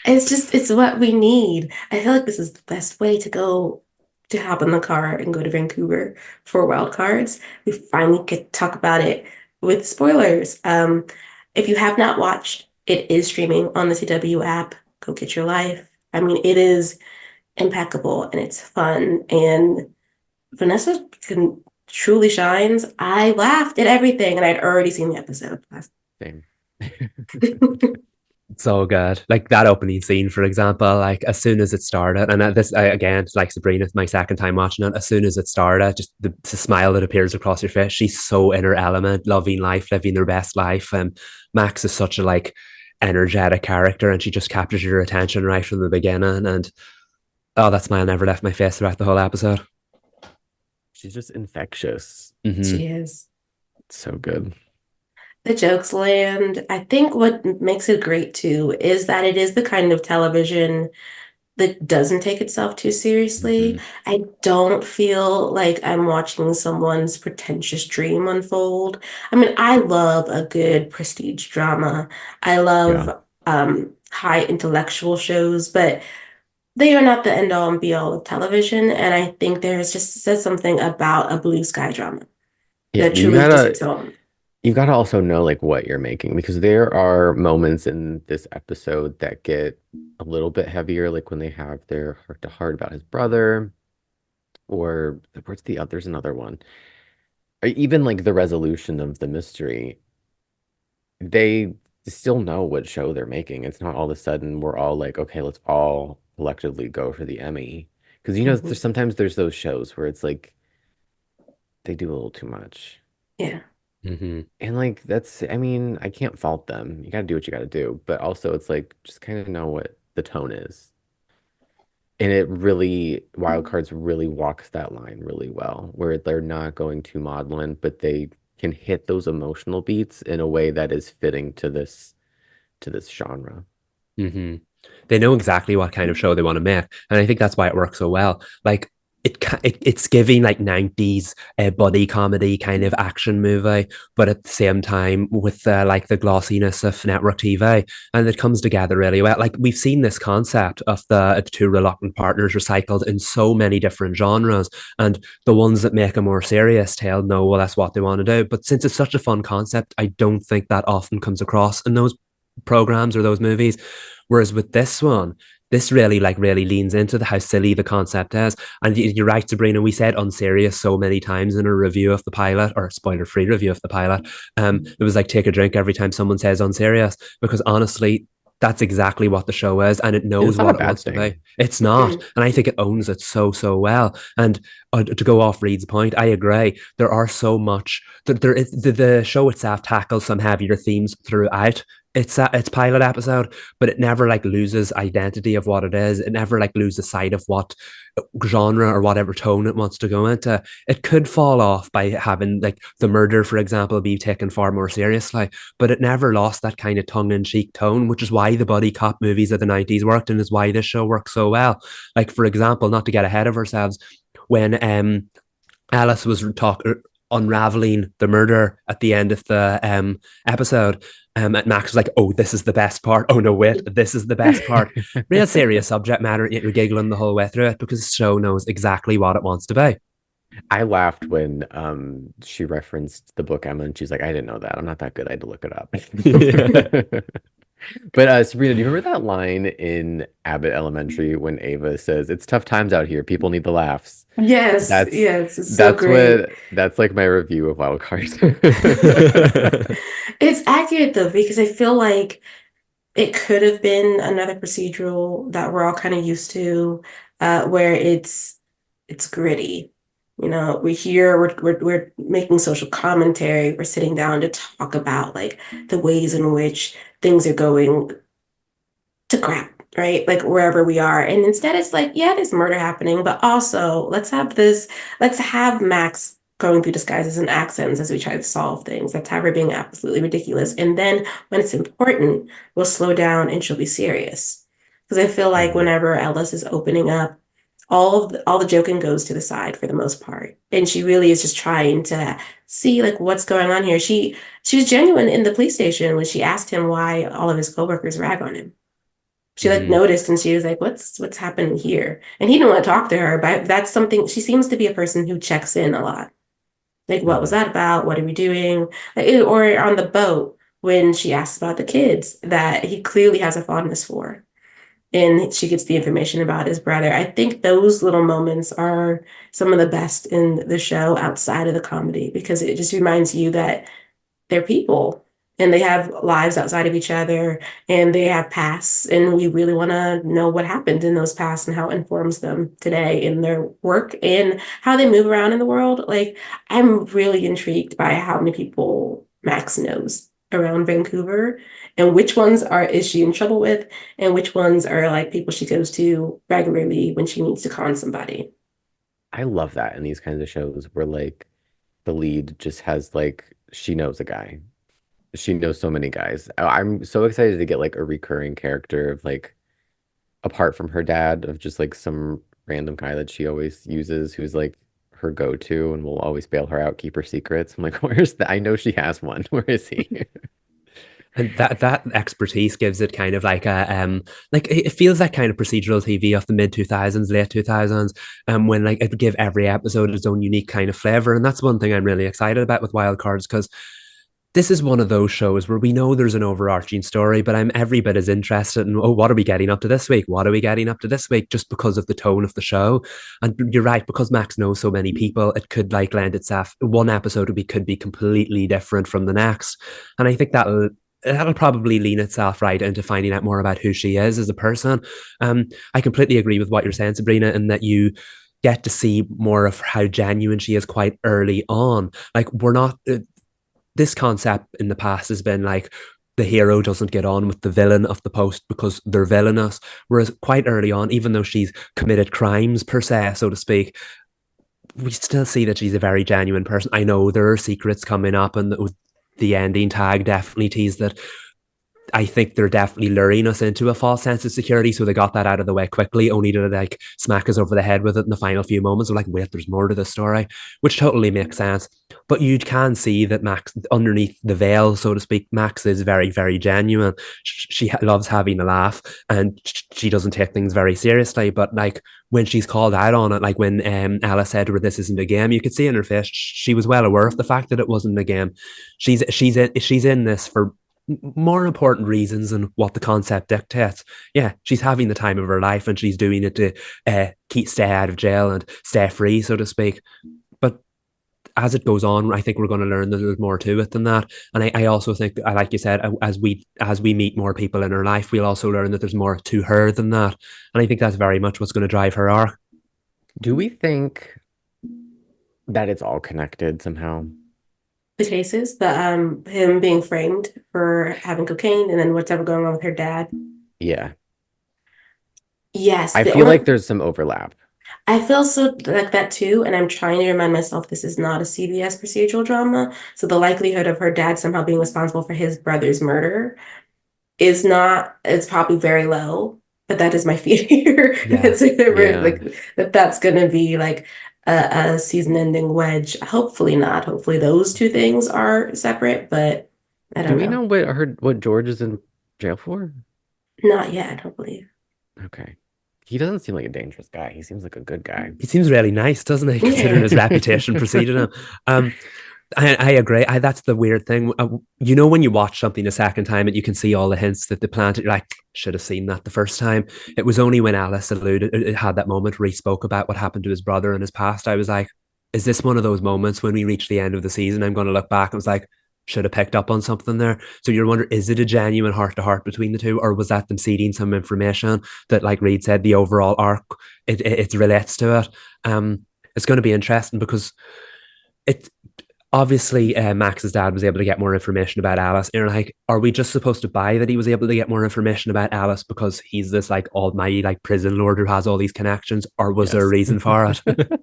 It's what we need. I feel like this is the best way to go to hop in the car and go to Vancouver for wild cards. We finally get to talk about it with spoilers. If you have not watched, it is streaming on the CW app. Go get your life. I mean, it is impeccable and it's fun. And Vanessa can, truly shines. I laughed at everything, and I'd already seen the episode. Same. So good. Like that opening scene, for example, like as soon as it started, and again, it's like Sabrina, my second time watching it, as soon as it started, just the smile that appears across your face, she's so in her element, loving life, living their best life. And Max is such a like energetic character, and she just captures your attention right from the beginning. And oh, that smile never left my face throughout the whole episode. She's just infectious. Mm-hmm. She is. So good. The jokes land. I think what makes it great too is that it is the kind of television that doesn't take itself too seriously. Mhm. I don't feel like I'm watching someone's pretentious dream unfold. I mean, I love a good prestige drama. I Yeah. love high intellectual shows, but they are not the end all and be all of television. And I think there's just says something about a blue sky drama Yeah, that truly just its own. you gotta also know like what you're making because there are moments in this episode that get a little bit heavier, like when they have their heart to heart about his brother, or what's the other's another one. Or even like the resolution of the mystery. They still know what show they're making. It's not all of a sudden we're all like, okay, let's all collectively go for the Emmy. Because Mhm. sometimes there's those shows where it's like they do a little too much. Yeah. Mm-hmm. And like that's, I mean, I can't fault them. You got to do what you got to do, but also it's like just kind of know what the tone is. And it really, Wild Cards really walks that line really well, where they're not going too maudlin, but they can hit those emotional beats in a way that is fitting to this genre. Mm-hmm. They know exactly what kind of show they want to make, and I think that's why it works so well. Like it's giving like 90s buddy comedy kind of action movie, but at the same time with like the glossiness of network TV, and it comes together really well. Like we've seen this concept of the two reluctant partners recycled in so many different genres, and the ones that make a more serious tale know well that's what they want to do. But since it's such a fun concept, I don't think that often comes across in those programs or those movies. Whereas with this one, this really really leans into how silly the concept is. And you're right, Sabrina. We said unserious so many times in a review of the pilot, or spoiler-free review of the pilot. It was like take a drink every time someone says unserious, because honestly, that's exactly what the show is, and it And it's knows not a what it bad wants to be. thing. It's not, Mhm. and I think it owns it so well. And to go off Reed's point, I agree. There are so much. There is the show itself tackles some heavier themes throughout its pilot episode, but it never like loses identity of what it is. It never like loses sight of what genre or whatever tone it wants to go into. It could fall off by having like the murder, for example, be taken far more seriously, but it never lost that kind of tongue-in-cheek tone, which is why the buddy cop movies of the 90s worked and is why this show works so well. Like, for example, not to get ahead of ourselves, when Alice was unraveling the murder at the end of the episode. And Max was like, "Oh, this is the best part. Oh no, wait, this is the best part." Real serious subject matter, yet you're giggling the whole way through it because the show knows exactly what it wants to be. I laughed when she referenced the book Emma and she's like, I didn't know that. I'm not that good. I had to look it up. But Sabrina, do you remember that line in Abbott Elementary when Ava says, "It's tough times out here. People need the laughs." Yes, That's yes, it's so great. that's like my review of Wild Cards. It's accurate though, because I feel like it could have been another procedural that we're all kind of used to, where it's gritty. You know, we're here, we're making social commentary, we're sitting down to talk about like the ways in which things are going to crap, right? Like wherever we are. And instead it's like, yeah, there's murder happening, but also let's have Max going through disguises and accents as we try to solve things. Let's have her being absolutely ridiculous. And then when it's important, we'll slow down and she'll be serious. Because I feel like Mhm. whenever Ellis is opening up, all the joking goes to the side for the most part. And she really is just trying to see like what's going on here. She was genuine in the police station when she asked him why all of his coworkers rag on him. She like Hmm. noticed and she was like, what's happening here? And he didn't want to talk to her, but that's something she seems to be a person who checks in a lot. Like, what was Hmm. that about? What are we doing? Like, or on the boat when she asks about the kids that he clearly has a fondness for. And she gets the information about his brother. I think those little moments are some of the best in the show outside of the comedy because it just reminds you that they're people and they have lives outside of each other and they have pasts and we really want to know what happened in those pasts and how it informs them today in their work and how they move around in the world. Like I'm really intrigued by how many people Max knows around Vancouver and which ones are is she in trouble with and which ones are like people she goes to regularly when she needs to con somebody. I love that in these kinds of shows where like the lead just has like she knows a guy. She knows so many guys. I'm so excited to get like a recurring character of like apart from her dad of just like some random guy that she always uses who's like her go-to and will always bail her out, keep her secrets. I'm like, where's the I know she has one. Where is he? And that expertise gives it kind of like it feels like kind of procedural TV of the mid 2000s, late 2000s, when like it would give every episode its own unique kind of flavor. And that's one thing I'm really excited about with Wild Cards because this is one of those shows where we know there's an overarching story, but I'm every bit as interested in, oh, what are we getting up to this week? What are we getting up to this week? Just because of the tone of the show. And you're right, because Max knows so many people, it could like lend itself, one episode could be completely different from the next. And I think that'll probably lean itself right into finding out more about who she is as a person. I completely agree with what you're saying, Sabrina, in that you get to see more of how genuine she is quite early on. Like we're not this concept in the past has been like the hero doesn't get on with the villain of the post because they're villainous. Whereas quite early on, even though she's committed crimes per se, so to speak, we still see that she's a very genuine person. I know there are secrets coming up, and the ending tag definitely teased that I think they're definitely luring us into a false sense of security. So they got that out of the way quickly, only to like smack us over the head with it in the final few moments. We're like, wait, there's more to the story, which totally makes sense. But you can see that Max, underneath the veil, so to speak, Max is very, very genuine. She loves having a laugh and she doesn't take things very seriously. But like when she's called out on it, like when Alice said to her, "This isn't a game," you could see in her face she was well aware of the fact that it wasn't a game. She's in this for more important reasons than what the concept dictates. Yeah, she's having the time of her life and she's doing it to stay out of jail and stay free, so to speak. But as it goes on, I think we're going to learn that there's more to it than that. And I also think, like you said, as we meet more people in her life, we'll also learn that there's more to her than that. And I think that's very much what's going to drive her arc. Do we think that it's all connected somehow? The cases, the him being framed for having cocaine and then whatever going on with her dad. Yeah. Yes, I the feel only like there's some overlap. I feel so like that too, and I'm trying to remind myself this is not a CBS procedural drama. So the likelihood of her dad somehow being responsible for his brother's murder is not, it's probably very low, but that is my fear. Yeah. It's Yeah. like that's gonna be like a season-ending wedge. Hopefully not. Hopefully those two things are separate, but I Do don't we know. know what George is in jail for? Not yet, I don't believe. Okay. He doesn't seem like a dangerous guy. He seems like a good guy. He seems really nice, doesn't he? Considering Yeah. his reputation preceded him. Um, I agree. That's the weird thing. When you watch something a second time and you can see all the hints that they planted, you're like, should have seen that the first time. It was only when Alice had that moment where he spoke about what happened to his brother in his past. I was like, is this one of those moments when we reach the end of the season? I'm going to look back and was like, should have picked up on something there. So you're wondering, is it a genuine heart to heart between the two, or was that them seeding some information that, like Reed said, the overall arc it relates to it? It's going to be interesting because it obviously Max's dad was able to get more information about Alice. And you're like, are we just supposed to buy that he was able to get more information about Alice because he's this like almighty like prison lord who has all these connections, or was there a Yes. reason for it?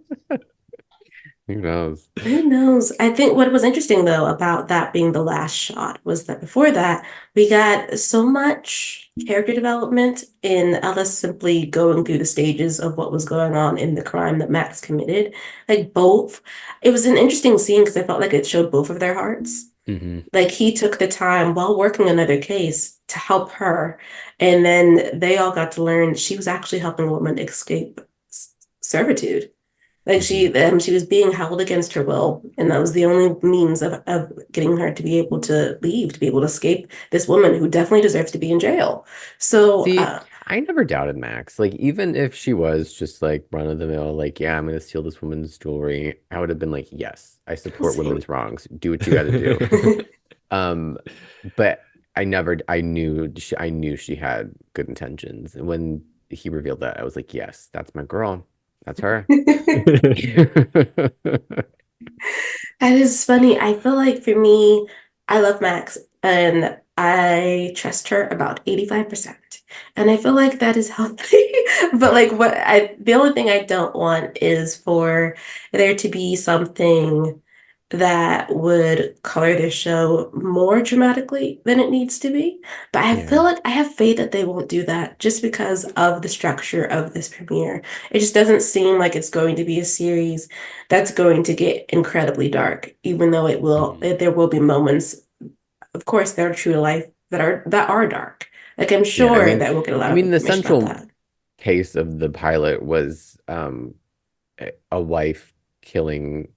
Who knows? Who knows? I think what was interesting though about that being the last shot was that before that, we got so much character development in Ellis simply going through the stages of what was going on in the crime that Max committed. Like both, it was an interesting scene because I felt like it showed both of their hearts. Hmm. Like he took the time while working another case to help her. And then they all got to learn she was actually helping a woman escape servitude. Like Hmm. she was being held against her will, and that was the only means of getting her to be able to leave, to be able to escape this woman who definitely deserves to be in jail. So, See, I never doubted Max. Like, even if she was just like run of the mill, like, yeah, I'm gonna steal this woman's jewelry, I would have been like, yes, I support same. women's wrongs. Do what you got to do. Um, but I knew she had good intentions. And when he revealed that, I was like, yes, that's my girl. That's her. That is funny. I feel like for me, I love Max and I trust her about 85%. And I feel like that is healthy. But like the only thing I don't want is for there to be something that would color the show more dramatically than it needs to be. But I Yeah. feel like I have faith that they won't do that just because of the structure of this premiere. It just doesn't seem like it's going to be a series that's going to get incredibly dark, even though Mhm. there will be moments, of course, that are true to life that are dark. Like I'm Yeah. sure that we'll get a lot of The information about central that. case of the pilot was a wife killing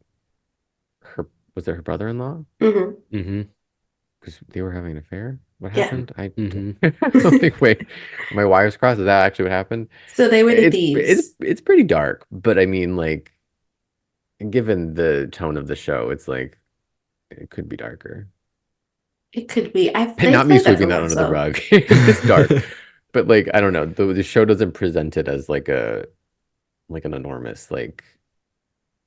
her, was it her brother-in-law? Hmm. Hmm. Because they were having an affair. What Yeah. happened? Hmm. I'm like, wait, my wires crossed. Is that actually what happened? So they were the thieves. It's pretty dark, but I mean, like, given the tone of the show, it's like it could be darker. It could be. And They not me played that sweeping from that off, under the so rug. It is dark, but like I don't know. The show doesn't present it as like an enormous like.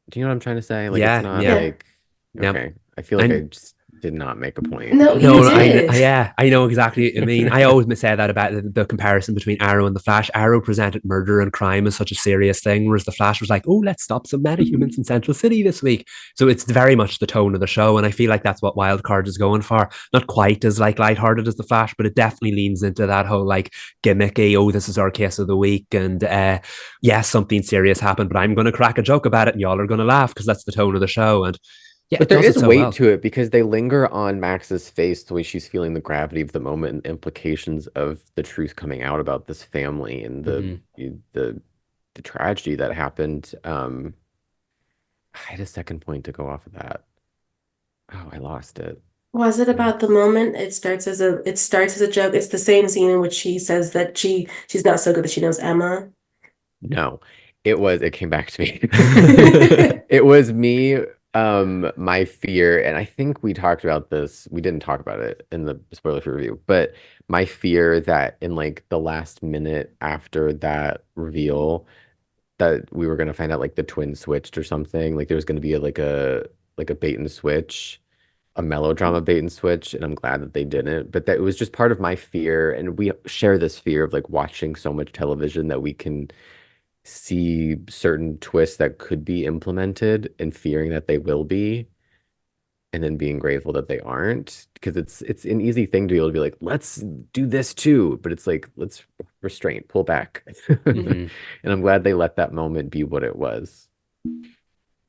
Do you know what I'm trying to say? Like, it's Yeah, not yeah, yeah. like yeah. okay. I feel like I And just did not make a point. No, you no, no, did. yeah, I know exactly what I mean. I always say that about the comparison between Arrow and the Flash. Arrow presented murder and crime as such a serious thing, whereas the Flash was like, "Oh, let's stop some metahumans in Central City this week." So it's very much the tone of the show, and I feel like that's what Wildcard is going for. Not quite as like lighthearted as the Flash, but it definitely leans into that whole like gimmicky. Oh, this is our case of the week, and yes, something serious happened, but I'm going to crack a joke about it, and y'all are going to laugh because that's the tone of the show, and yeah, But it there does it is so weight well. to it because they linger on Max's face the way she's feeling the gravity of the moment and implications of the truth coming out about this family and Hmm. the the tragedy that happened. I had a second point to go off of that. Oh, I lost it. Was it about the moment? It starts as a joke. It's the same scene in which she says that she's not so good that she knows Emma. No, it came back to me. It was me, my fear, and I think we talked about this. We didn't talk about it in the spoiler free review, but my fear that in like the last minute after that reveal that we were gonna find out like the twins switched or something, like there was gonna be like a bait and switch, a melodrama bait and switch, and I'm glad that they didn't. But that it was just part of my fear, and we share this fear of like watching so much television that we can see certain twists that could be implemented and fearing that they will be, and then being grateful that they aren't. Because it's an easy thing to be able to be like, let's do this too, but it's like let's restrain, pull back. Hmm. And I'm glad they let that moment be what it was.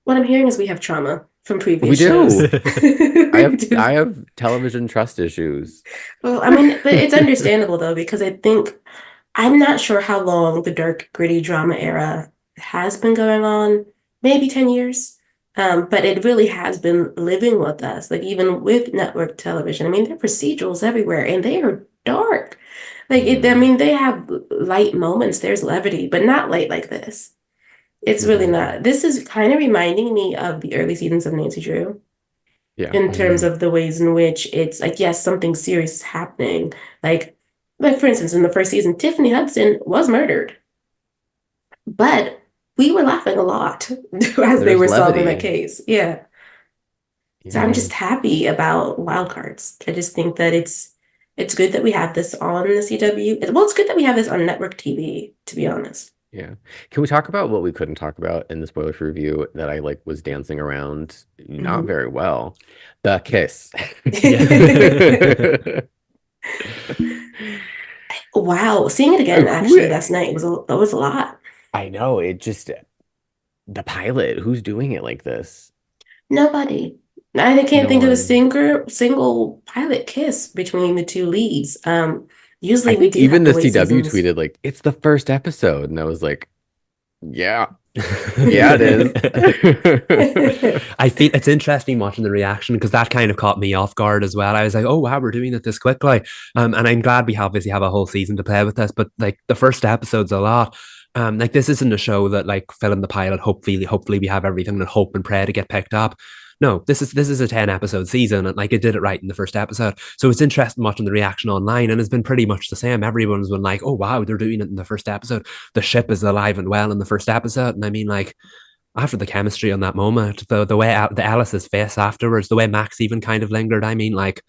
What I'm hearing is we have trauma from We previous shows. do. I have television trust issues. Well, I mean, but it's understandable though, because I think I'm not sure how long the dark, gritty drama era has been going on, maybe 10 years. But it really has been living with us, like even with network television. I mean, there are procedurals everywhere and they are dark. I Hmm. mean, they have light moments, there's levity, but not light like this. It's really Hmm. not. This is kind of reminding me of the early seasons of Nancy Drew Yeah. in terms Hmm. of the ways in which it's like, yes, something serious is happening. Like, like for instance, in the first season, Tiffany Hudson was murdered, but we were laughing a lot as they There's were solving that levity. case. Yeah. So I'm Yeah. just happy about wild cards. I just think that it's good that we have this on the CW. Well, it's good that we have this on network TV, to be honest. Yeah. Can we talk about what we couldn't talk about in the spoiler for review that I like was dancing around not Mhm. very well? The kiss. Yeah. Wow, seeing it again Who actually last night it was a lot. I know it just the pilot, who's doing it like this? Nobody. I can't No think of a one. single pilot kiss between the two leads. I Usually we think do have even to the wait CW seasons. tweeted like it's the first episode, and I was like, yeah, yeah, it is. I feel it's interesting watching the reaction because that kind of caught me off guard as well. I was like, "Oh wow, we're doing it this quickly," and I'm glad we obviously have a whole season to play with this. But like the first episode's a lot. Like this isn't a show that like film the pilot. Hopefully we have everything and hope and pray to get picked up. No, this is a 10 episode season, and like it did it right in the first episode. So it's interesting watching the reaction online, and it's been pretty much the same. Everyone's been like, "Oh wow, they're doing it in the first episode. The ship is alive and well in the first episode." And I mean, like after the chemistry on that moment, the way the Alice's face afterwards, the way Max even kind of lingered. I mean, like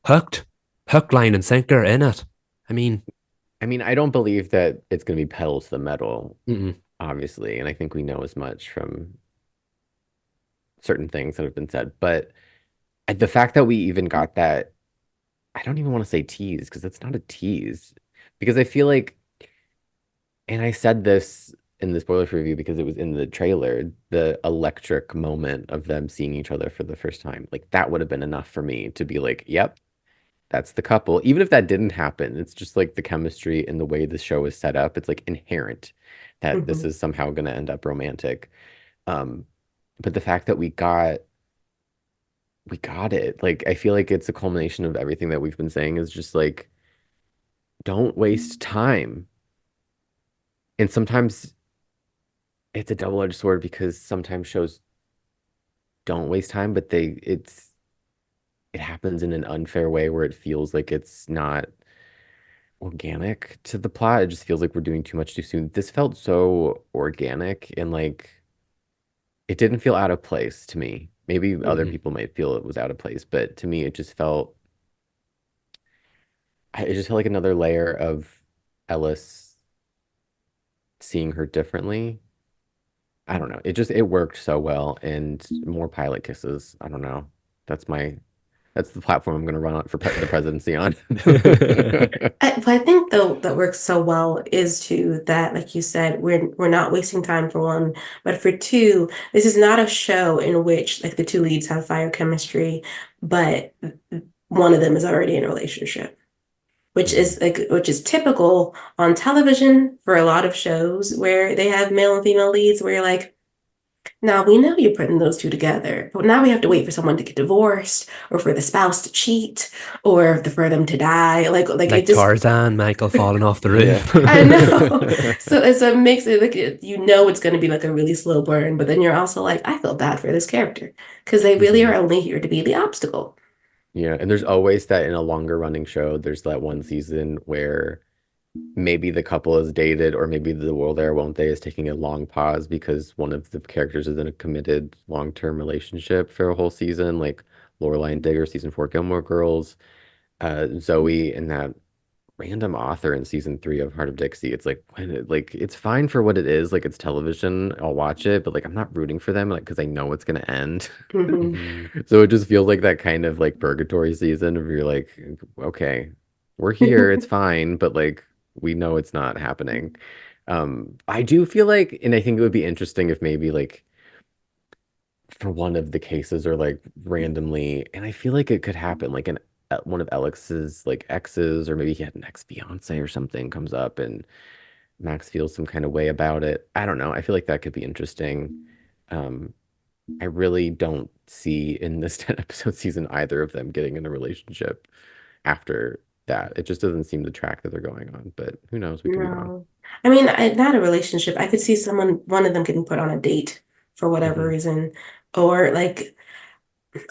hooked, hook, line, and sinker in it. I mean, I mean, I don't believe that it's going to be pedal to the metal, mm-mm, obviously, and I think we know as much from certain things that have been said. But the fact that we even got that, I don't even want to say tease because it's not a tease. Because I feel like, and I said this in the spoiler review because it was in the trailer, the electric moment of them seeing each other for the first time, like that would have been enough for me to be like, yep, that's the couple. Even if that didn't happen, it's just like the chemistry and the way the show is set up. It's like inherent that this Mhm. is somehow going to end up romantic. Um, but the fact that we got it. Like I feel like it's a culmination of everything that we've been saying is just like don't waste time. And sometimes it's a double-edged sword because sometimes shows don't waste time, but it happens in an unfair way where it feels like it's not organic to the plot. It just feels like we're doing too much too soon. This felt so organic and like it didn't feel out of place to me. Maybe other mm-hmm. people might feel it was out of place, but to me, it just felt like another layer of Ellis seeing her differently. I don't know. It worked so well and more pilot kisses. I don't know. That's my that's the platform I'm going to run on for the presidency on. What I think though that works so well is too that, like you said, we're not wasting time for one, but for two, this is not a show in which like the two leads have fire chemistry, but one of them is already in a relationship, Mhm. which is typical on television for a lot of shows where they have male and female leads where you're like, now we know you're putting those two together, but now we have to wait for someone to get divorced or for the spouse to cheat or for them to die. Like it Like just Tarzan, Michael falling off the Yeah. roof. I know. So it's a mix. Like you know it's going to be like a really slow burn, but then you're also like, I feel bad for this character because they really are Mhm. only here to be the obstacle. Yeah, and there's always that in a longer running show, there's that one season where maybe the couple is dated or maybe the will there won't they is taking a long pause because one of the characters is in a committed long-term relationship for a whole season, like Lorelai and Digger, season 4 Gilmore Girls, Zoe and that random author in season 3 of Heart of Dixie. It's like like it's fine for what it is, like it's television, I'll watch it, but like I'm not rooting for them like because I know it's gonna end. Hmm. Mhm. So it just feels like that kind of like purgatory season of you're like, okay, we're here, it's fine, but like we know it's not happening. I do feel like, and I think it would be interesting if maybe like for one of the cases or like randomly, and I feel like it could happen, like one of Alex's like exes, or maybe he had an ex-fiance or something comes up and Max feels some kind of way about it. I don't know. I feel like that could be interesting. Um, I really don't see in this 10 episode season either of them getting in a relationship after that. It just doesn't seem the track that they're going on, but who knows? We could be wrong. No. I mean, not a relationship. I could see one of them getting put on a date for whatever Hmm. reason. Or like,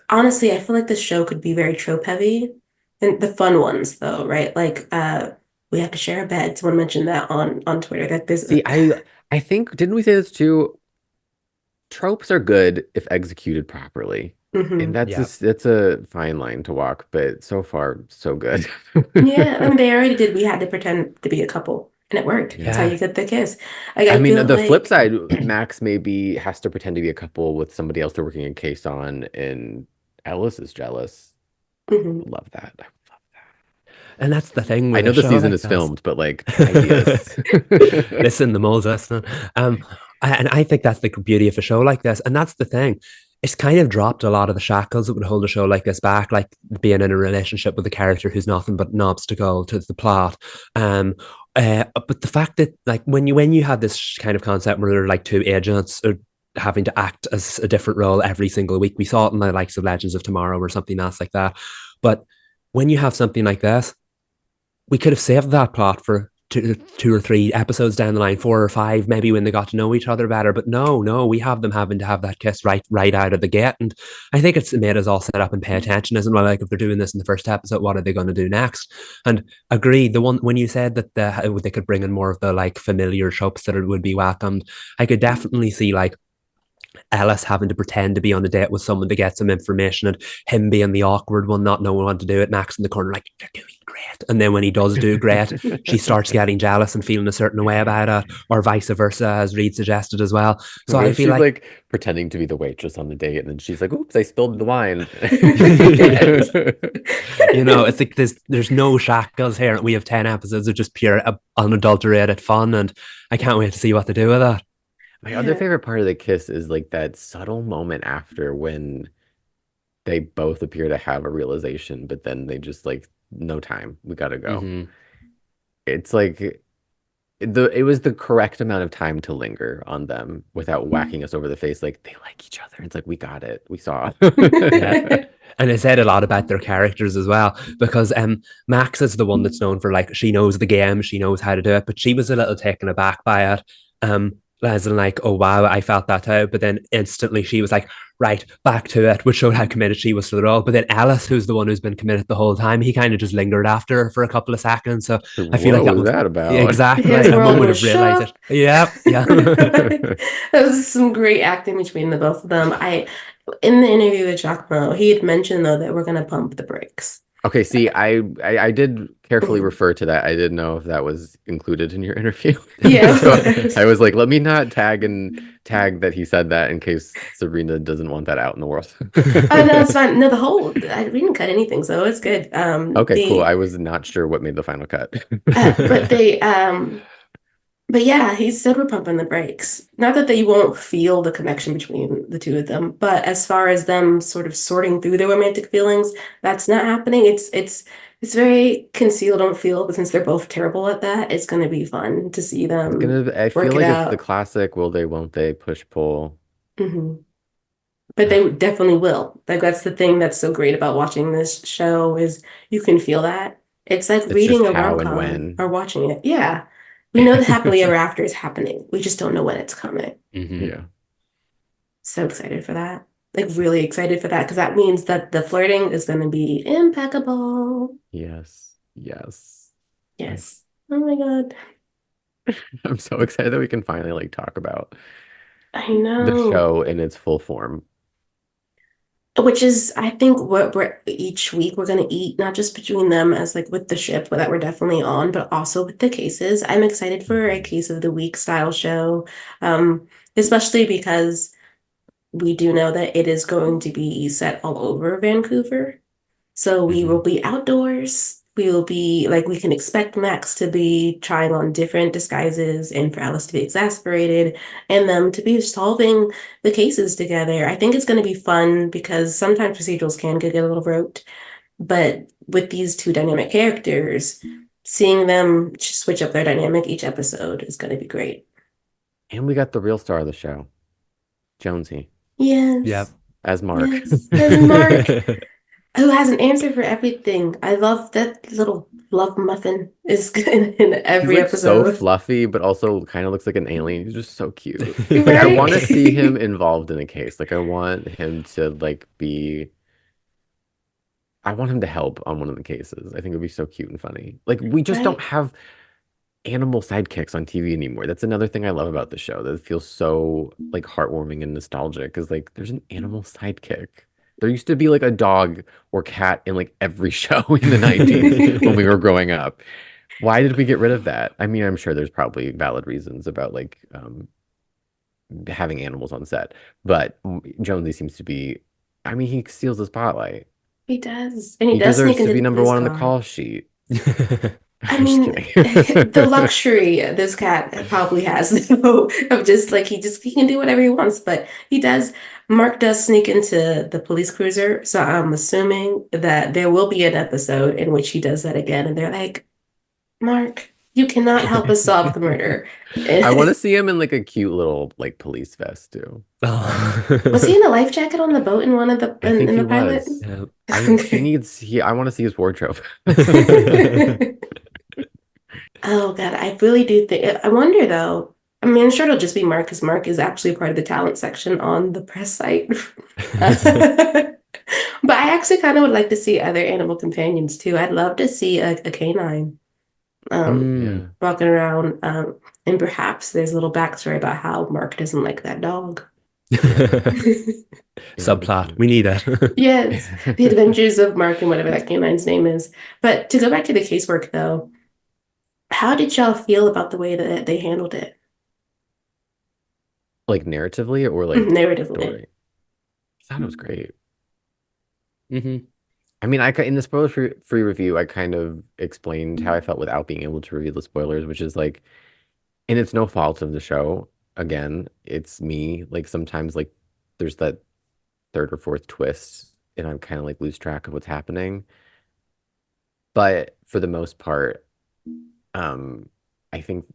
honestly, I feel like this show could be very trope heavy. And the fun ones though, right? Like, we have to share a bed. Someone mentioned that on Twitter that there's See, I think didn't we say this too? Tropes are good if executed properly. And mhm. Yeah. that's a fine line to walk, but so far so good. Yeah, I mean, they already did. We had to pretend to be a couple, and it worked. That's how Yeah. you get the kiss. Like, I I mean, feel the flip like, side, Max maybe has to pretend to be a couple with somebody else they're working a case on, and Ellis is jealous. I mhm. would love that. I would love And that's the thing I with a know the show season like is this. filmed, but like ideas. Listen, the mole's listening. And I think that's the beauty of a show like this. And that's the thing. it's kind of dropped a lot of the shackles that would hold a show like this back, like being in a relationship with a character who's nothing but an obstacle to the plot. Um, but the fact that like when you have this kind of concept where there are like two agents having to act as a different role every single week, we saw it in the likes of Legends of Tomorrow or something else like that. But when you have something like this, we could have saved that plot for two or three episodes down the line, four or five, maybe when they got to know each other better. But no, we have them having to have that kiss right out of the gate, and I think it's made us all sit up and pay attention, isn't it? Like if they're doing this in the first episode, what are they going to do next? And agree, the one when you said that they could bring in more of the like familiar tropes that would be welcomed, I could definitely see like Ellis having to pretend to be on a date with someone to get some information and him being the awkward one, not knowing what to do it. Max in the corner, like, you're doing great. And then when he does do great, she starts getting jealous and feeling a certain way about it, or vice versa, as Reed suggested as well. So What I if feel she's like, like pretending to be the waitress on the date and then she's like, oops, I spilled the wine. Yes. it's like there's no shackles here. We have 10 episodes of just pure unadulterated fun, and I can't wait to see what they do with it. My other Yeah. favorite part of the kiss is like that subtle moment after when they both appear to have a realization, but then they just like, no time, we gotta go. Mm-hmm. It's like it was the correct amount of time to linger on them without whacking us over the face. Like they like each other. It's like we got it. We saw. Yeah. And it said a lot about their characters as well, because Max is the one that's known for like she knows the game, she knows how to do it, but she was a little taken aback by it. As in like, oh wow, I felt that out. But then instantly she was like, right, back to it, which showed how committed she was to the role. But then Ellis, who's the one who's been committed the whole time, he kind of just lingered after her for a couple of seconds. So I feel like What that was was that about? exactly His a world moment was of realization. shook. Yeah, yeah. That was some great acting between the both of them. In the interview with Giacomo, he had mentioned though that we're gonna pump the brakes. Okay, see, I did carefully refer to that. I didn't know if that was included in your interview. Yeah. So I was like, let me not tag that he said that in case Sabrina doesn't want that out in the world. Oh no, it's fine. No, we didn't cut anything, so it's good. Okay, cool. I was not sure what made the final cut. But they, but yeah, he said we're pumping the brakes. Not that they won't feel the connection between the two of them, but as far as them sort of sorting through their romantic feelings, that's not happening. It's very conceal, don't feel, but since they're both terrible at that, it's going to be fun to see them I feel work it like it's the out. classic will they, won't they, push pull. Hmm. But they definitely will. Like that's the thing that's so great about watching this show is you can feel that. It's like It's just reading a how and rom-com when. or watching it. Yeah. We know the happily ever after is happening. We just don't know when it's coming. Mm-hmm. Yeah. So excited for that. Like really excited for that because that means that the flirting is going to be impeccable. Yes. Yes. Yes. Oh my God. I'm so excited that we can finally like talk about I the know. show in its full form. Which is, I think, what we're each week we're gonna eat, not just between them as like with the ship that we're definitely on, but also with the cases. I'm excited for a Mhm. case of the week style show, um, especially because we do know that it is going to be set all over Vancouver. So we will Mm-hmm. be outdoors. We will be like we can expect Max to be trying on different disguises and for Alice to be exasperated and them to be solving the cases together. I think it's going to be fun because sometimes procedurals can get a little rote, but with these two dynamic characters, seeing them switch up their dynamic each episode is going to be great. And we got the real star of the show, Jonesy, Yeah. Yes, as Mark. yes. As Mark, who has an answer for everything. I love that little love muffin is in He's every like so episode. fluffy, but also kind of looks like an alien. He's just so cute. Like I Right? want to see him involved in a case. Like I want him to like be I want him to help on one of the cases. I think it would be so cute and funny. Like we just don't Right? have animal sidekicks on TV anymore. That's another thing I love about the show that feels so like heartwarming and nostalgic is like there's an animal sidekick. There used to be like a dog or cat in like every show in the 90s when we were growing up. Why did we get rid of that? I mean, I'm sure there's probably valid reasons about like having animals on set, but Jonesy seems to be, I mean, he steals the spotlight. He does. And he He does sneak deserves to into be number his one on the car. call sheet. I I'm just mean, kidding. the luxury this cat probably has, though, of just like he can do whatever he wants, but he does. Mark does sneak into the police cruiser, so I'm assuming that there will be an episode in which he does that again, and they're like, Mark, you cannot help us solve the murder. I want to see him in like a cute little like police vest too. Was he Oh. in a life jacket on the boat in one of the I think in he the pilot? was. Yeah. Okay. I want to see his wardrobe. Oh God, I really do think. I wonder though. I mean, I'm sure it'll just be Mark because Mark is actually part of the talent section on the press site. But I actually kind of would like to see other animal companions too. I'd love to see a canine Yeah. walking around. And perhaps there's a little backstory about how Mark doesn't like that dog. Yeah, that'd be Subplot. cute. We need it. Yes, the adventures of Mark and whatever that canine's name is. But to go back to the casework though, how did y'all feel about the way that they handled it Like narratively or like narratively? story? I thought it was great. Hmm. I mean, in the spoiler free review, I kind of explained how I felt without being able to reveal the spoilers, which is like, and it's no fault of the show. Again, it's me. Like sometimes like there's that third or fourth twist, and I'm kind of like lose track of what's happening. But for the most part, um, I think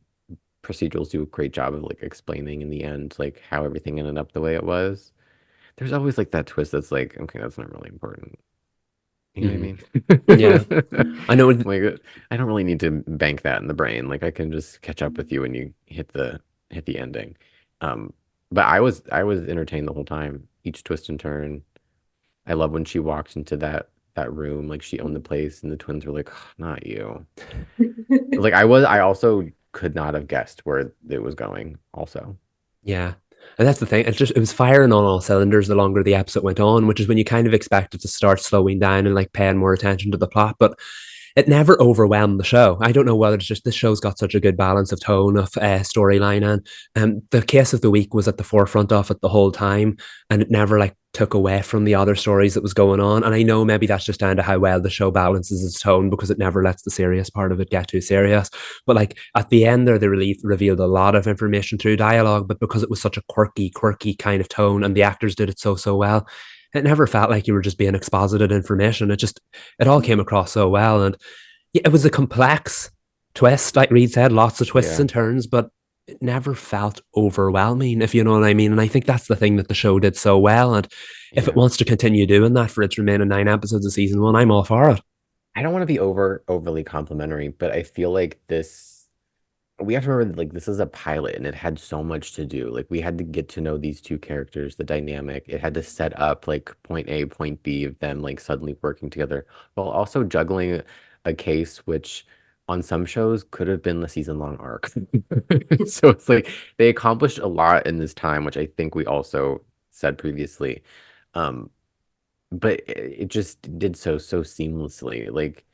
procedurals do a great job of like explaining in the end like how everything ended up the way it was. There's always like that twist that's like, okay, that's not really important. You know Hmm. what Yeah. I mean? I know. Like I don't really need to bank that in the brain. Like I can just catch up with you when you hit the ending. Um, but I was entertained the whole time. Each twist and turn. I love when she walked into that room, like she owned the place, and the twins were like, "Oh, not you." Like I also could not have guessed where it was going. Also, Yeah. And that's the thing. It was firing on all cylinders the longer the episode went on, which is when you kind of expect it to start slowing down and like paying more attention to the plot. But it never overwhelmed the show. I don't know whether it's just this show's got such a good balance of tone, of storyline, and the case of the week was at the forefront of it the whole time, and it never like took away from the other stories that was going on. And I know maybe that's just down to how well the show balances its tone because it never lets the serious part of it get too serious. But like at the end there, they revealed a lot of information through dialogue, but because it was such a quirky kind of tone, and the actors did it so well, it never felt like you were just being exposited information. It all came across so well. And yeah, it was a complex twist, like Reed said, lots of twists yeah, and turns, but it never felt overwhelming, if you know what I mean. And I think that's the thing that the show did so well. And if it yeah. wants to continue doing that for its remaining 9 episodes of season one, I'm all for it. I don't want to be overly complimentary, but I feel like we have to remember that, like this is a pilot and it had so much to do. Like we had to get to know these two characters, the dynamic. It had to set up like point A, point B of them like suddenly working together while also juggling a case which on some shows could have been a season-long arc. So it's like they accomplished a lot in this time, which I think we also said previously. Um, but it just did so seamlessly. Like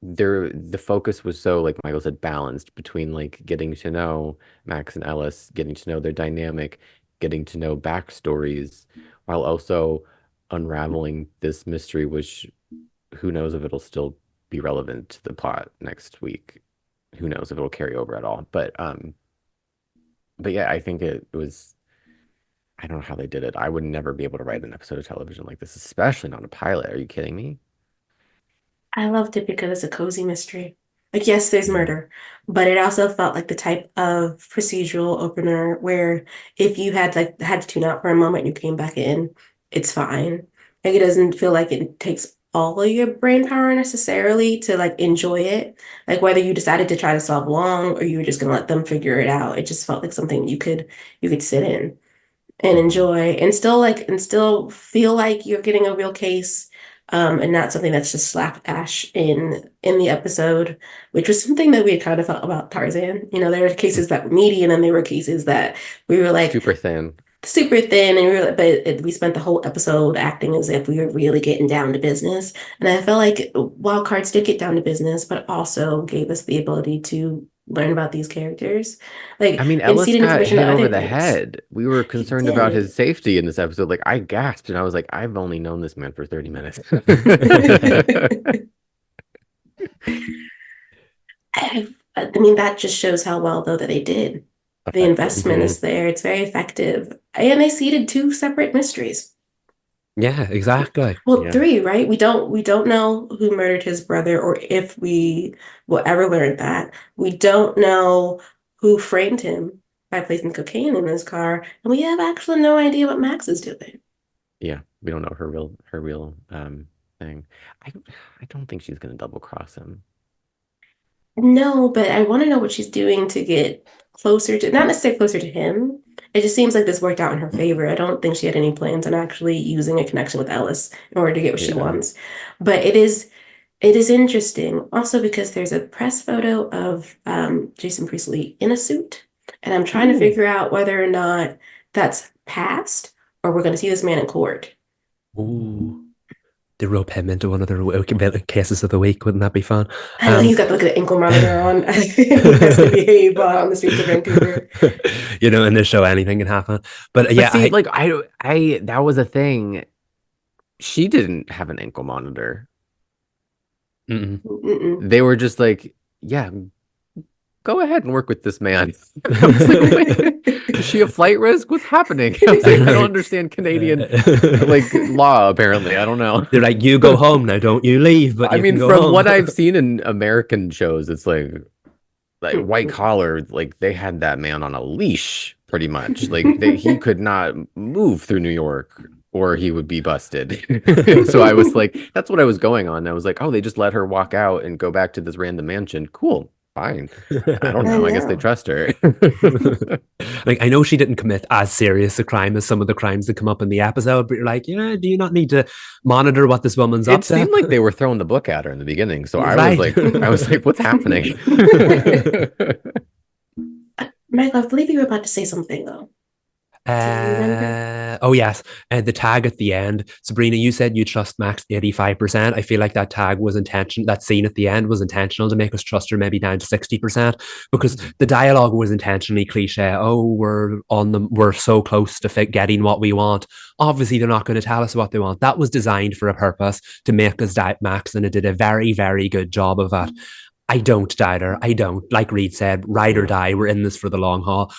the focus was so like Michael said balanced between like getting to know Max and Ellis, getting to know their dynamic, getting to know backstories, while also unraveling this mystery, which who knows if it'll still be relevant to the plot next week. Who knows if it'll carry over at all. But yeah, I think it was I don't know how they did it. I would never be able to write an episode of television like this, especially not a pilot. Are you kidding me? I loved it because it's a cozy mystery. Like, yes, there's Mhm. murder, but it also felt like the type of procedural opener where if you had like had to tune out for a moment and you came back in, it's fine. Like it doesn't feel like it takes all of your brain power necessarily to like enjoy it. Like whether you decided to try to solve along or you were just gonna let them figure it out, it just felt like something you could sit in and Mhm. enjoy and still feel like you're getting a real case and not something that's just slapdash in the episode, which was something that we had kind of felt about Tarzan. You know, there were cases that were meaty and then there were cases that we were like Super thin. super thin and we were but we spent the whole episode acting as if we were really getting down to business. And I felt like Wild Cards did get down to business, but also gave us the ability to learn about these characters, I like mean, and Ellis seed got information to hit over other the things. head. We were He concerned about did. his safety in this episode. Like, I gasped and I was like, I've only known this man for 30 minutes. I mean, that just shows how well, though, that they did. The Effective. investment Mhm. is there. It's very effective. And they seeded two separate mysteries. Yeah, exactly. Well, Yeah. three, right? We don't know who murdered his brother or if we will ever learn that. We don't know who framed him by placing cocaine in his car, and we have actually no idea what Max is doing. Yeah. We don't know her real thing. I I don't think she's gonna double cross him. No, but I want to know what she's doing to get closer to, not necessarily closer to him. It just seems like this worked out in her favor. I don't think she had any plans on actually using a connection with Ellis in order to get what she Yeah. wants. But it is interesting also because there's a press photo of Jason Priestley in a suit, and I'm trying to Ooh. figure out whether or not that's past or we're going to see this man in court. Ooh. They rope him into one of the cases of the week. Wouldn't that be fun? I know Um, he's got like an ankle monitor on. He has to behave on the streets of Vancouver. in this show, anything can happen. But But yeah, see, like I that was a thing. She didn't have an ankle monitor. mm-mm. Mm-mm. They were just like, yeah, go ahead and work with this man. I was like, wait, is she a flight risk? What's happening? I was like, I don't understand Canadian like law, apparently. I don't know. They're like, you go home now, don't you leave, but I you can mean, go from home. what I've seen in American shows, it's like white Mm-mm. collar, like they had that man on a leash pretty much. Like he could not move through New York or he would be busted. So I was like, that's what I was going on. I was like, oh, they just let her walk out and go back to this random mansion. Cool, fine. I don't I know. I guess they know. trust her. Like, I know she didn't commit as serious a crime as some of the crimes that come up in the episode, but you're like, yeah, do you not need to monitor what this woman's It up to? seemed like they were throwing the book at her in the beginning. So Right. I was like, what's happening? Michael, I believe you were about to say something though. Do you remember? Oh yes, and the tag at the end, Sabrina. You said you trust Max 85%. I feel like that tag was intentional. That scene at the end was intentional to make us trust her maybe down to 60% because Mhm. the dialogue was intentionally cliche. Oh, we're so close to getting what we want. Obviously, they're not going to tell us what they want. That was designed for a purpose to make us doubt Max, and it did a very, very good job of that. I don't doubt her. I don't. Like Reed said, ride or Yeah. die. We're in this for the long haul.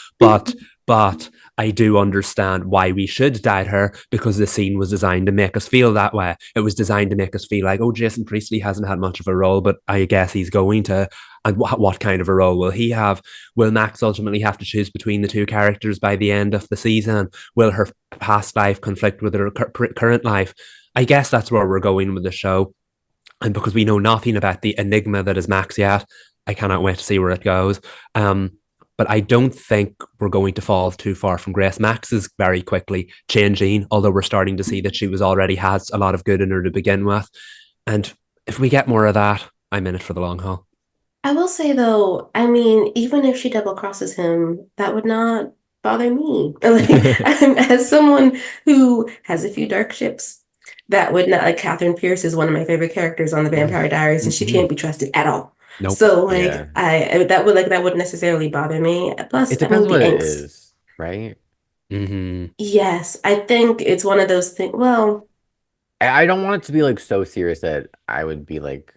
But I do understand why we should doubt her because the scene was designed to make us feel that way. It was designed to make us feel like, oh, Jason Priestley hasn't had much of a role, but I guess he's going to. And what kind of a role will he have? Will Max ultimately have to choose between the two characters by the end of the season? Will her past life conflict with her current life? I guess that's where we're going with the show. And because we know nothing about the enigma that is Max yet, I cannot wait to see where it goes. Um, but I don't think we're going to fall too far from Grace. Max is very quickly changing, although we're starting to see that she was already has a lot of good in her to begin with. And if we get more of that, I'm in it for the long haul. I will say though, I mean, even if she double crosses him, that would not bother me. Like, as someone who has a few dark ships, that would not, like, Catherine Pierce is one of my favorite characters on the Vampire Diaries, and she Mm-hmm. can't be trusted at all. Nope. So, like, Yeah. that wouldn't necessarily bother me. It Plus, I depends mean, the what it angst. is, right? Mm-hmm. Yes, I think it's one of those things. Well, I don't want it to be like so serious that I would be like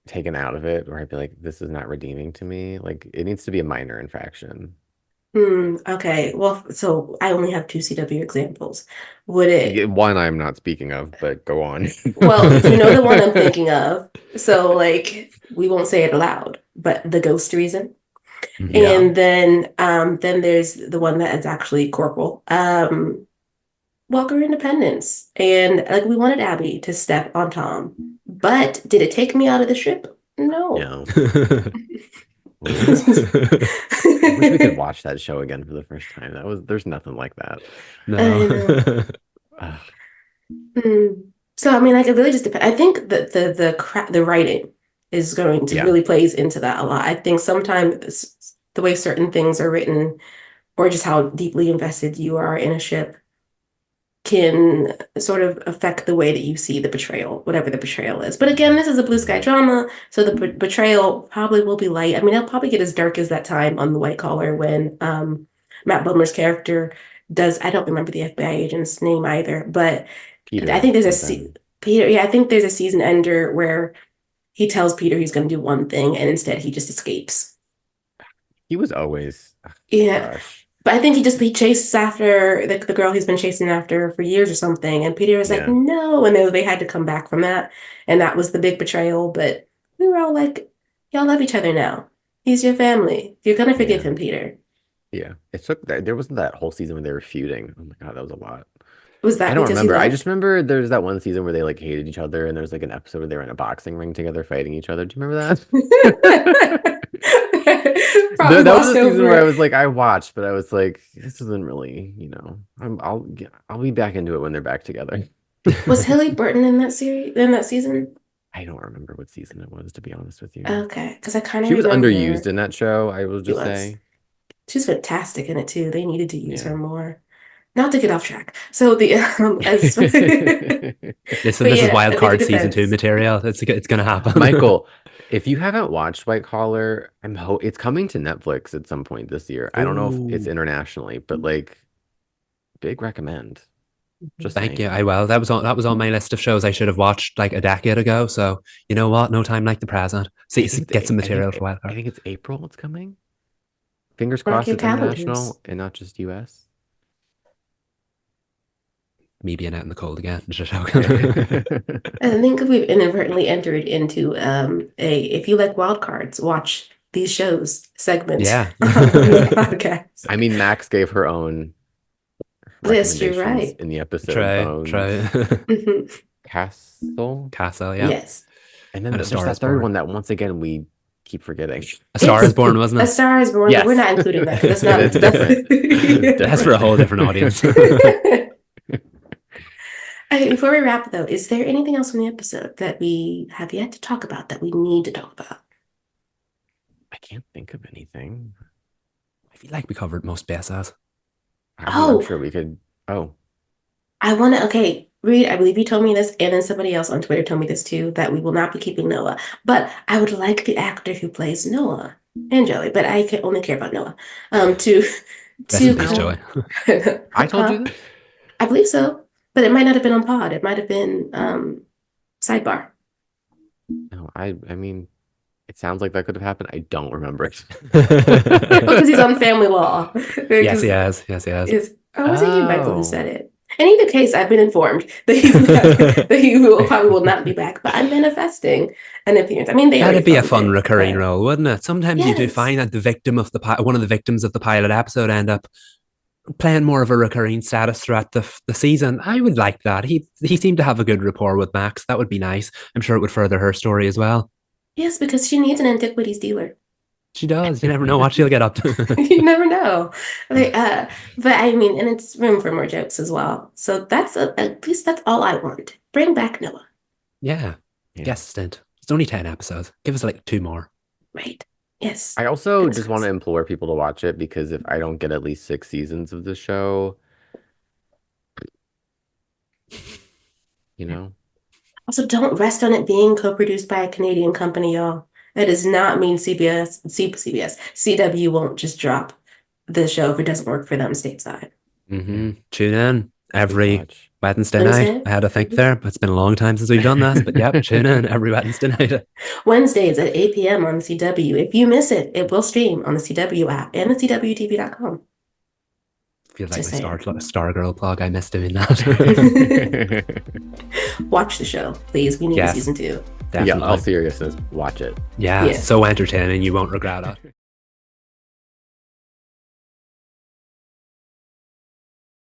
taken out of it, or I'd be like, this is not redeeming to me. Like it needs to be a minor infraction. okay. Well, so I only have two CW examples. Would it? One I'm not speaking of, but go on. Well, you know the one I'm thinking of. So, like, we won't say it aloud, but the ghost reason. Mm-hmm. Yeah. And then there's the one that is actually Corporal. Walker Independence. And like we wanted Abby to step on Tom. But did it take me out of the ship? No. No. Ooh. I I wish we could watch that show again for the first time. There's nothing like that. know. No. Ugh. So I mean, like it really just depends. I think that the writing is going to Yeah. really plays into that a lot. I think sometimes the way certain things are written, or just how deeply invested you are in a ship, can sort of affect the way that you see the betrayal, whatever the betrayal is. But again, this is a blue sky Mhm. drama, so the betrayal probably will be light. I mean, it'll probably get as dark as that time on the White Collar when Matt Bomer's character does. I don't remember the FBI agent's name either, but I Peter think there's a something. Peter. Yeah, I think there's a season ender where he tells Peter he's going to do one thing, and instead he just escapes. He was always, Yeah. gosh, But I think he chases after the girl he's been chasing after for years or something. And Peter was like, yeah, no. And they had to come back from that. And that was the big betrayal. But we were all like, y'all love each other now. He's your family. You're gonna forgive yeah, him, Peter. yeah. It took that. There wasn't that whole season when they were feuding. Oh my God, that was a lot. Was I that don't because he remember. I just left? remember there's that one season where they like hated each other, and there's like an episode where they were in a boxing ring together fighting each other. Do you remember that? Probably That was lost a season where I over. was like, I watched, but I was like, this isn't really, I'll be back into it when they're back together. Was Hilly Burton in that season? I don't remember what season it was, to be honest with you. Okay, because I kind of She was underused remember in that show, I will she just was. say. She's fantastic in it too. They needed to use Yeah. her more. Not to get off track. So the as Listen, but this is yeah, wild I think it card season 2 depends. material. It's gonna happen. Michael, if you haven't watched White Collar, it's coming to Netflix at some point this year. I don't know if it's Oh, internationally, but like big recommend. Just thank saying. you. I will. That was on my list of shows I should have watched like a decade ago. So you know what? No time like the present. See, get some material for I wildcard. think it's April it's coming. Fingers Mark crossed your it's calendars. international and not just US. Me being out in the cold again. Just Yeah. joking. I think we've inadvertently entered into a if you like wild cards, watch these shows segment Yeah. on the podcast. I mean, Max gave her own Yes, you're recommendations right. in the episode Try, try. Bones, Mhm. Castle, Castle, yeah. Yes. and And then A there's Star that is third Born. one that once again we keep forgetting. A Star is It's Born, wasn't A it? Star is Born, but we're Yes, not including that because that's yeah, not that's that's different. That's for a whole different audience. Before we wrap though, is there anything else from the episode that we have yet to talk about that we need to talk about? I can't think of anything. I feel like we covered most bases. I'm Oh, sure we could. Oh, I want to, okay, Reed, I believe you told me this, and then somebody else on Twitter told me this too, that we will not be keeping Noah. But I would like the actor who plays Noah and Joey, but I can only care about Noah. To Rest in to peace, no, Joey. come. I told you Huh? this. I believe so, but it might not have been on Pod. It might have been sidebar. No, I mean, it sounds like that could have happened. I don't remember it. Because he's on Family Law. Yes, he Because has. Yes, he has. or was it you, Michael, who Oh, said it? In either case, I've been informed that he's not, that he will probably will not be back. But I'm manifesting an appearance. I mean, they already That'd be a filmed fun it. recurring role, wouldn't it? Sometimes you do Yes, find that one of the victims of the pilot episode end up playing more of a recurring status throughout the season. I would like that. He seemed to have a good rapport with Max. That would be nice. I'm sure it would further her story as well. yes, because she needs an antiquities dealer. She does. You never know what she'll get up to. You never know. Like, but I mean, and it's room for more jokes as well. So at least that's all I want. Bring back Noah, Yeah. yeah. Guest stint. It's only 10 episodes. Give us like 2 more. right? Yes. I also Goodness just want to gracious. implore people to watch it because if I don't get at least 6 seasons of the show, you know, Also, don't rest on it being co-produced by a Canadian company, y'all. That does not mean CBS, CW won't just drop the show if it doesn't work for them stateside. Mm-hmm. Tune in please every watch. Wednesday night. Wednesday, I had to think there, but it's been a long time since we've done this. But yep, tune in every Wednesday night. Wednesdays at 8 p.m. on the CW. If you miss it, it will stream on the CW app and the CWTV.com. Feels like Just my saying. Stargirl plug. I miss doing that. Watch the show, please. We need a Yes, season 2. Yeah, all definitely. seriousness, watch it. Yeah, Yeah. so entertaining. You won't regret it.